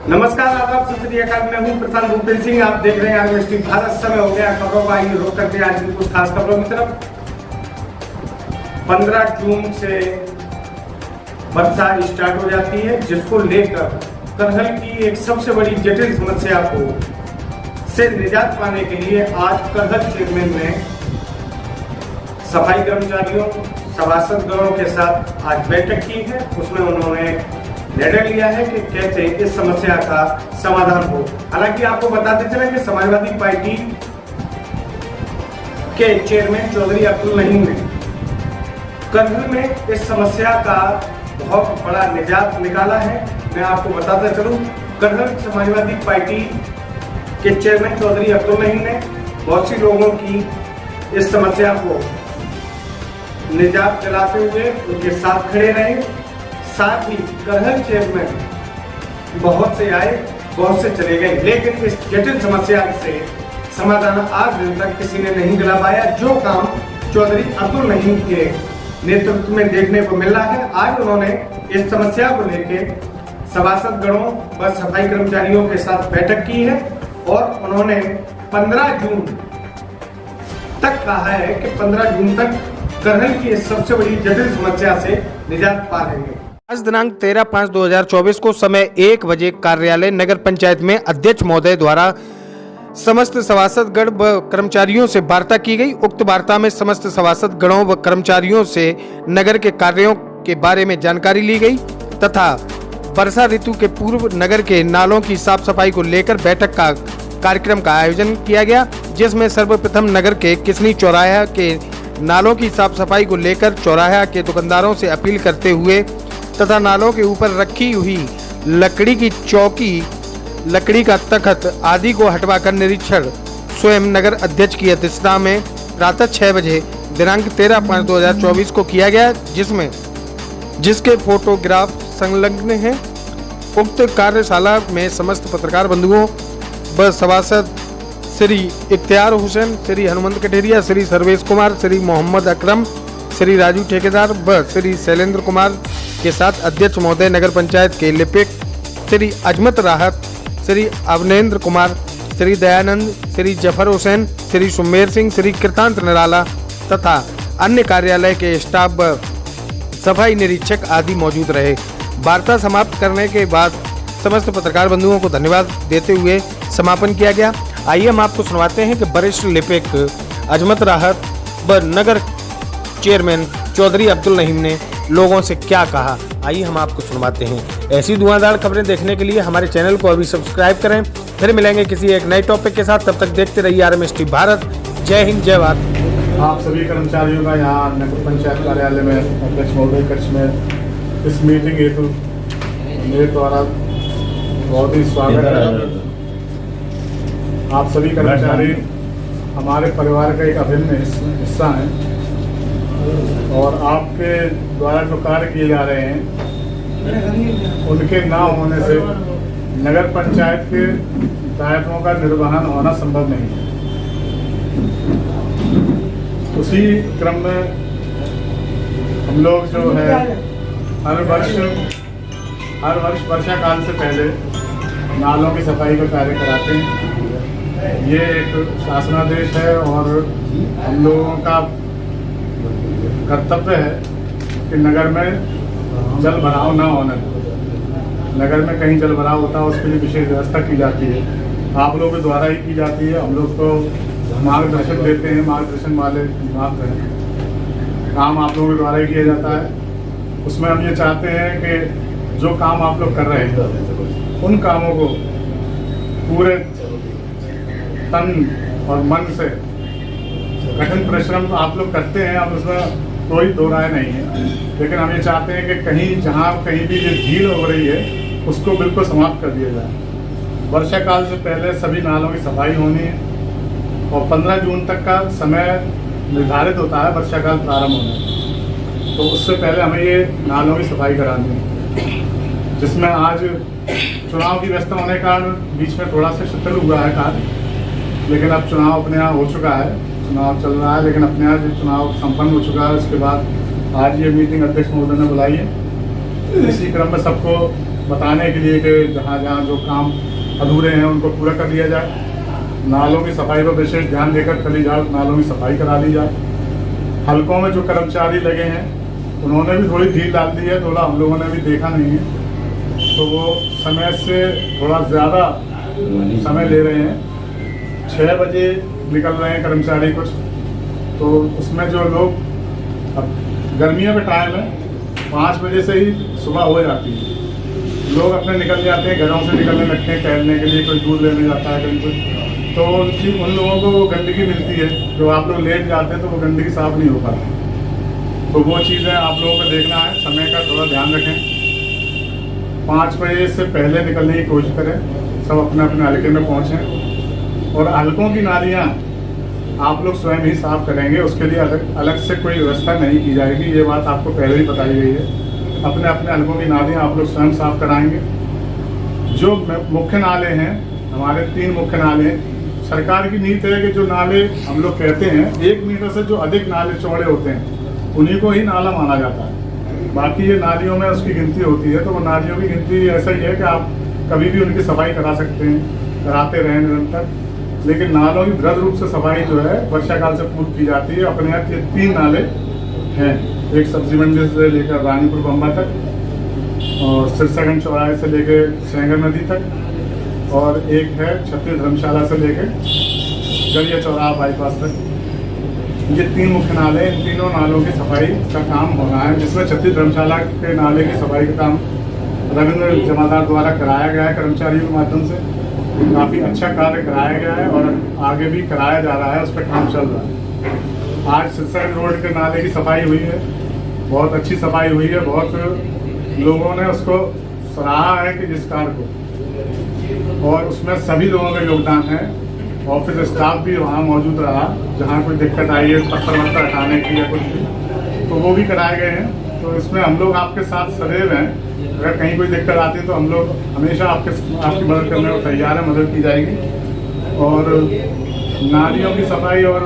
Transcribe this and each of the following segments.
नमस्कार, आदाब, सत श्री अकाल। मैं हूं प्रशांत भूपेंद्र सिंह। आप देख रहे हैं आरएमएस टीवी भारत। समय हो गया खबरों का। आइए रुक करके आज की कुछ खास खबरों की तरफ। 15 जून से वर्षा स्टार्ट हो जाती है, जिसको लेकर करहल की एक सबसे बड़ी जटिल समस्या को से निजात पाने के लिए आज करहल चेयरमैन ने सफाई कर्मचारियों, सभासदगणों के साथ आज बैठक की है। उसमें उन्होंने निर्णय लिया है कि कैसे इस समस्या का समाधान हो। हालांकि आपको बताते चले कि समाजवादी पार्टी के चेयरमैन चौधरी अब्दुल नईम ने करहल में इस समस्या का बहुत बड़ा निजात निकाला है। मैं आपको बताता चलूं, करहल समाजवादी पार्टी के चेयरमैन चौधरी अब्दुल नईम ने बहुत सी लोगों की इस समस्या को निजात दिलाते हुए उनके साथ खड़े रहे। साथ ही करहल चेयरमैन बहुत से आए, बहुत से चले गए, लेकिन इस जटिल समस्या से समाधान आज दिन तक किसी ने नहीं दिला पाया। जो काम चौधरी अब्दुल नईम के नेतृत्व में देखने को मिल रहा है, आज उन्होंने इस समस्या को लेकर सभासदगणों व सफाई कर्मचारियों के साथ बैठक की है और उन्होंने 15 जून तक कहा है कि 15 जून तक करहल की इस सबसे बड़ी जटिल समस्या से निजात पा लेंगे। आज दिनांक 13/5/2024 को समय 1 बजे कार्यालय नगर पंचायत में अध्यक्ष महोदय द्वारा समस्त सभासदगण व कर्मचारियों से वार्ता की गई। उक्त वार्ता में समस्त सभासदगणों व कर्मचारियों से नगर के कार्यों के बारे में जानकारी ली गई तथा वर्षा ऋतु के पूर्व नगर के नालों की साफ सफाई को लेकर बैठक का कार्यक्रम का आयोजन किया गया, जिसमें सर्वप्रथम नगर के किसनी चौराहा के नालों की साफ सफाई को लेकर चौराहा के दुकानदारों से अपील करते हुए तथा नालों के ऊपर रखी हुई लकड़ी की चौकी, लकड़ी का तख्त आदि को हटवाकर निरीक्षण स्वयं नगर अध्यक्ष की अध्यक्षता में प्रातः 6 बजे दिनांक 13/5/2024 को किया गया, जिसके फोटोग्राफ संलग्न हैं। उक्त कार्यशाला में समस्त पत्रकार बंधुओं व सभासद श्री इख्तियार हुसैन, श्री हनुमंत कटेरिया, श्री सर्वेश कुमार, श्री मोहम्मद अकरम, श्री राजू ठेकेदार व श्री शैलेंद्र कुमार के साथ अध्यक्ष महोदय नगर पंचायत के लिपिक श्री अजमत राहत, श्री अवनेंद्र कुमार, श्री दयानंद, श्री जफर हुसैन, श्री सुमेर सिंह, श्री कृतांत निराला तथा अन्य कार्यालय के स्टाफ व सफाई निरीक्षक आदि मौजूद रहे। वार्ता समाप्त करने के बाद समस्त पत्रकार बंधुओं को धन्यवाद देते हुए समापन किया गया। आइए हम आपको सुनवाते हैं कि वरिष्ठ लिपिक अजमत राहत व नगर चेयरमैन चौधरी अब्दुल नईम ने लोगों से क्या कहा। आइए हम आपको सुनवाते हैं। ऐसी धुआंधार खबरें देखने के लिए हमारे चैनल को अभी सब्सक्राइब करें। फिर मिलेंगे किसी एक नए टॉपिक के साथ, तब तक देखते रहिए आरएमएस टीवी भारत। जय हिंद, जय भारत। आप सभी कर्मचारियों का यहाँ नगर पंचायत कार्यालय में अध्यक्ष महोदय कक्ष में इस मीटिंग हेतु मेरे द्वारा बहुत ही स्वागत है। आप सभी कर्मचारी हमारे परिवार का एक अभिन्न हिस्सा हैं और आपके द्वारा जो कार्य किए जा रहे हैं उनके ना होने से नगर पंचायत के दायित्वों का निर्वहन होना संभव नहीं है। उसी क्रम में हम लोग जो है हर वर्ष वर्षा काल से पहले नालों की सफाई का कार्य कराते हैं। ये एक शासनादेश है और हम लोगों का कर्तव्य है कि नगर में जल भराव ना होने दो। नगर में कहीं जल भराव होता है उसके लिए विशेष व्यवस्था की जाती है, आप लोगों के द्वारा ही की जाती है। हम लोग तो मार्गदर्शन देते हैं, मार्गदर्शन वाले मात्र हैं, काम आप लोगों के द्वारा ही किया जाता है। उसमें हम ये चाहते हैं कि जो काम आप लोग कर रहे हैं उन कामों को पूरे तन और मन से कठिन परिश्रम आप लोग करते हैं, अब उसमें कोई दो राय नहीं है। लेकिन हम ये चाहते हैं कि कहीं जहाँ कहीं भी ये ढील हो रही है उसको बिल्कुल समाप्त कर दिया जाए। वर्षा काल से पहले सभी नालों की सफाई होनी है और 15 जून तक का समय निर्धारित होता है वर्षा काल प्रारंभ होने, तो उससे पहले हमें ये नालों की सफाई करानी है, जिसमें आज चुनाव की व्यवस्था होने के कारण बीच में थोड़ा सा शिथिल हुआ है कार्य। लेकिन अब चुनाव अपने यहाँ हो चुका है, चुनाव चल रहा है, लेकिन अपने यहाँ जो चुनाव संपन्न हो चुका है उसके बाद आज ये मीटिंग अध्यक्ष महोदय ने बुलाई है। इसी क्रम में सबको बताने के लिए कि जहाँ जहाँ जो काम अधूरे हैं उनको पूरा कर लिया जाए। नालों की सफाई पर विशेष ध्यान देकर कली झाड़ नालों की सफाई करा ली जाए। हलकों में जो कर्मचारी लगे हैं उन्होंने भी थोड़ी ढील डाल दी है, थोड़ा हम लोगों ने भी देखा नहीं है, तो वो समय से थोड़ा ज़्यादा समय ले रहे हैं। 6 बजे निकल रहे हैं कर्मचारी कुछ, तो उसमें जो लोग अब गर्मियों का टाइम है, 5 बजे से ही सुबह हो जाती है, लोग अपने निकल जाते हैं, घरों से निकलने लगते हैं टहलने के लिए, कोई दूध लेने जाता है कहीं कुछ, तो उन लोगों को वो गंदगी मिलती है। जो आप लोग लेट जाते हैं तो वो गंदगी साफ नहीं हो पाती। तो वो चीज़ें आप लोगों को देखना है, समय का थोड़ा ध्यान रखें। 5 बजे से पहले निकलने की कोशिश करें, सब अपने अपने हल्के में पहुँचें। और हल्कों की नालियाँ आप लोग स्वयं ही साफ करेंगे, उसके लिए अलग से कोई व्यवस्था नहीं की जाएगी। ये बात आपको पहले ही बताई गई है। अपने अपने हल्कों की नालियाँ आप लोग स्वयं साफ कराएंगे। जो मुख्य नाले हैं, हमारे 3 मुख्य नाले हैं। सरकार की नीति है कि जो नाले हम लोग कहते हैं 1 मीटर से जो अधिक नाले चौड़े होते हैं उन्हीं को ही नाला माना जाता है। बाकी ये नालियों में उसकी गिनती होती है, तो वो नालियों की गिनती ऐसा ही है कि आप कभी भी उनकी सफाई करा सकते हैं, कराते रहें निरंतर। लेकिन नालों की वृहद रूप से सफाई जो है वर्षा काल से पूर्व की जाती है। अपने यहाँ ये 3 नाले हैं, एक सब्जी मंडी से लेकर रानीपुर बम्बा तक और सिरसागंज चौराहे से लेकर सेंगर नदी तक, और एक है छत्तीस धर्मशाला से लेकर गलिया चौराहा बाईपास तक। ये 3 मुख्य नाले, इन तीनों नालों की सफाई का काम हो रहा है, जिसमें छत्तीस धर्मशाला के नाले की सफाई का काम रविंद्र जमादार द्वारा कराया गया है कर्मचारियों के माध्यम से। काफ़ी अच्छा कार्य कराया गया है और आगे भी कराया जा रहा है, उस पर काम चल रहा है। आज सिरसागंज रोड के नाले की सफाई हुई है, बहुत अच्छी सफाई हुई है। बहुत लोगों ने उसको सराहा है कि जिस कार्य को, और उसमें सभी लोगों का योगदान है। ऑफिस स्टाफ भी वहाँ मौजूद रहा, जहाँ कोई दिक्कत आई है पत्थर वत्थर हटाने की या कुछ भी, तो वो भी कराए गए हैं। तो इसमें हम लोग आपके साथ सदैव हैं। अगर कहीं कोई दिक्कत आती है तो हम लोग हमेशा आपकी मदद करने को तैयार है, मदद की जाएगी। और नालियों की सफाई और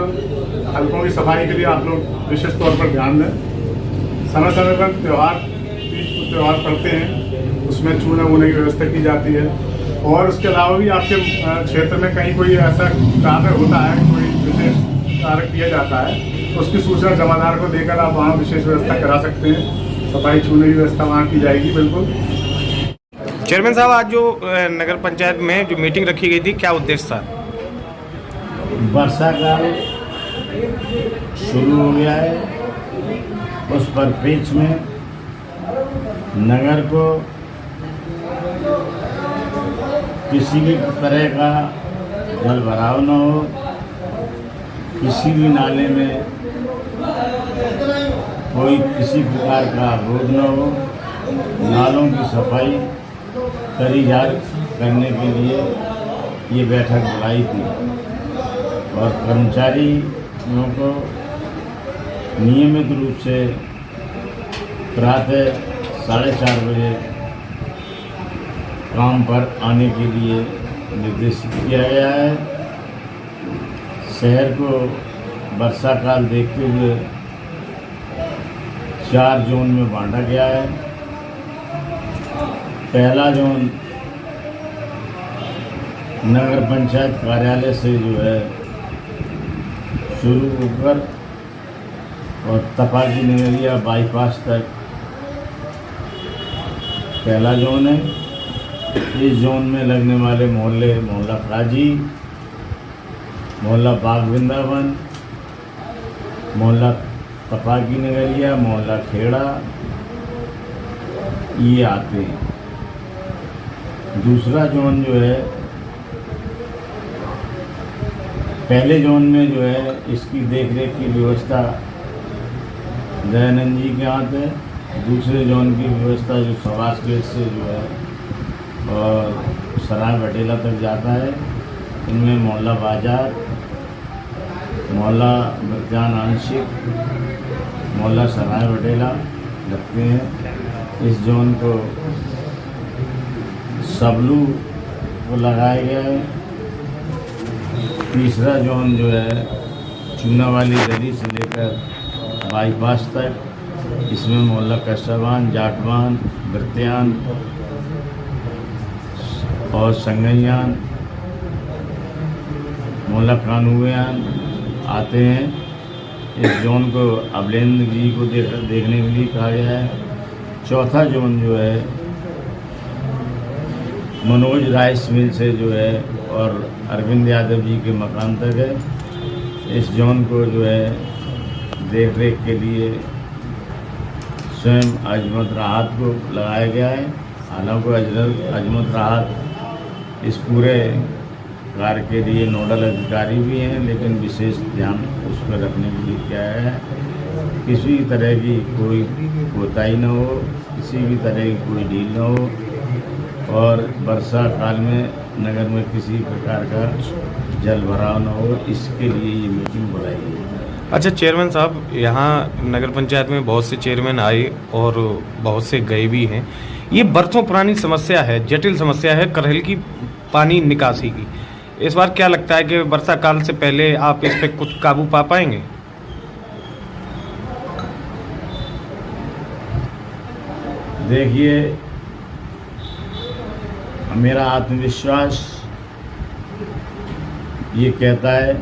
हल्कों की सफाई के लिए आप लोग विशेष तौर पर ध्यान दें। समय समय पर त्यौहार पड़ते हैं, उसमें चूने वूने की व्यवस्था की जाती है। और उसके अलावा भी आपके क्षेत्र में कहीं कोई ऐसा कार्य होता है, कोई विशेष कार्य किया जाता है, तो उसकी सूचना जमादार को देकर आप वहाँ विशेष व्यवस्था करा सकते हैं। सफाई छूने की व्यवस्था वहाँ की जाएगी बिल्कुल। चेयरमैन साहब, आज जो नगर पंचायत में जो मीटिंग रखी गई थी, क्या उद्देश्य था? वर्षा काल शुरू हो गया है, उस परिप्रेक्ष्य में नगर को किसी भी तरह का जल भराव न हो, किसी भी नाले में कोई किसी प्रकार का अवरोध न हो, नालों की सफाई करी जा करने के लिए ये बैठक बुलाई थी। और कर्मचारियों को नियमित रूप से प्रातः 4:30 बजे काम पर आने के लिए निर्देशित किया गया है। शहर को वर्षा काल देखते हुए 4 जोन में बांटा गया है। पहला जोन नगर पंचायत कार्यालय से जो है शुरू होकर और तपाकी नगरिया बाईपास तक पहला जोन है। इस जोन में लगने वाले मोहल्ले मोहल्ला काजी, मोहल्ला बाग वृंदावन, मोहल्ला तपाकी नगरिया, मोहल्ला खेड़ा, ये आते हैं। दूसरा जोन जो है, पहले जोन में जो है इसकी देखरेख की व्यवस्था दयानंद जी के हाथ है। दूसरे जोन की व्यवस्था जो सवास गेट से जो है और सराय बटेला तक जाता है, इनमें मोहल्ला बाजार, मोहल्ला बर्जान आंशिक, मोहल्ला सराय बटेला लगते हैं। इस जोन को सबलू को लगाया गया है। तीसरा जोन जो है चूना वाली दरी से लेकर बाईपास तक इसमें मोहल्ला कस्टरवान, जाटवान, वृत्तियान और संगैयान, मोहल्ला कानूयान आते हैं। इस जोन को अबलेंद्र जी को देखने के लिए कहा गया है। चौथा जोन जो है मनोज राइस मिल से जो है और अरविंद यादव जी के मकान तक है। इस जोन को जो है देख रेख के लिए स्वयं अजमत राहत को लगाया गया है। हालांकि अजमत राहत इस पूरे कार्य के लिए नोडल अधिकारी भी हैं, लेकिन विशेष ध्यान उस पर रखने के लिए क्या है, किसी तरह की कोई कोताही न हो, किसी भी तरह की कोई ढील न हो और वर्षा काल में नगर में किसी प्रकार का जल भराव न हो, इसके लिए ये मीटिंग बुलाई गई है। अच्छा चेयरमैन साहब, यहाँ नगर पंचायत में बहुत से चेयरमैन आए और बहुत से गए भी हैं। ये बरसों पुरानी समस्या है, जटिल समस्या है करहल की पानी निकासी की। इस बार क्या लगता है कि वर्षा काल से पहले आप इस पे कुछ काबू पा पाएंगे? देखिए, मेरा आत्मविश्वास ये कहता है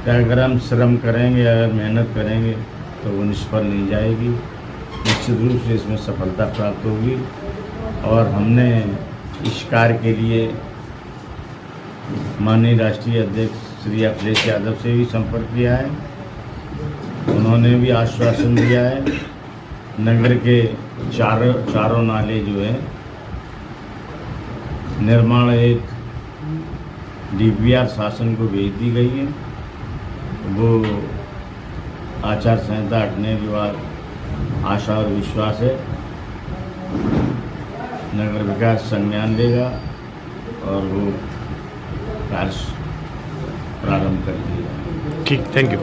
कि अगर हम श्रम करेंगे, अगर मेहनत करेंगे तो वो निष्फल नहीं जाएगी। निश्चित रूप से इसमें सफलता प्राप्त होगी। और हमने इस कार्य के लिए माननीय राष्ट्रीय अध्यक्ष श्री अखिलेश यादव से भी संपर्क किया है। उन्होंने भी आश्वासन दिया है। नगर के चारों नाले जो है निर्माण हेतु DPR शासन को भेज दी गई है। वो आचार संहिता हटने के बाद आशा और विश्वास है नगर विकास संज्ञान लेगा और वो कार्य प्रारंभ कर दिया। ठीक, थैंक यू।